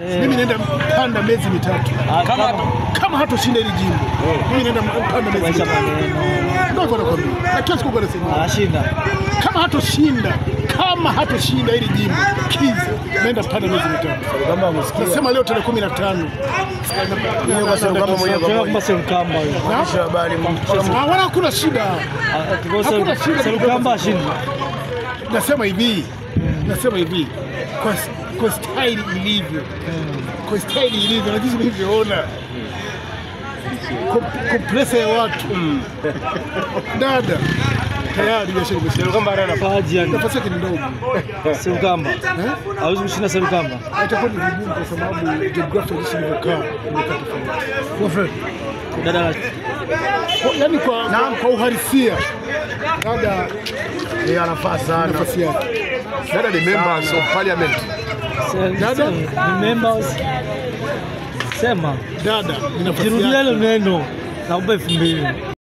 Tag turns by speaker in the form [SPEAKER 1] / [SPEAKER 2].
[SPEAKER 1] Mimi naenda panda miezi mitatu. Kama hatoshinda hili jimbo. Mimi naenda panda miezi mitatu. Ndio kwa nakwambia. Na kiasi kwa nasema.
[SPEAKER 2] Anashinda.
[SPEAKER 1] Kama hatoshinda hili jimbo. Kiza naenda panda miezi mitatu.
[SPEAKER 2] Kama umesikia.
[SPEAKER 1] Nasema leo tarehe 15.
[SPEAKER 2] Kama Serukamba hiyo.
[SPEAKER 1] Kisha habari mchezo. Wala hakuna shida. Hakuna shida.
[SPEAKER 2] Serukamba ashinda.
[SPEAKER 1] Nasema hivi. Kwa style ilivyo. Kwa style ilivyo na jinsi nilivyoona. Kompresa ya watu. Dada. Tayari biashara
[SPEAKER 2] Serukamba ana nafasi yani.
[SPEAKER 1] nafasi yake ni ndogo.
[SPEAKER 2] Serukamba. Hawezi kushinda Serukamba.
[SPEAKER 1] Itakuwa ni vigumu kwa sababu geography jinsi ilivyokaa tofauti.
[SPEAKER 2] Dada
[SPEAKER 1] Yaani kwa uhalisia dada
[SPEAKER 3] ni nafasi sana.
[SPEAKER 1] nafasi yake.
[SPEAKER 3] Dada ni members of parliament.
[SPEAKER 2] Dada ni members. Sema.
[SPEAKER 1] Dada ni nafasi
[SPEAKER 2] Jirudia
[SPEAKER 1] yake.
[SPEAKER 2] hilo neno. Naomba 2000.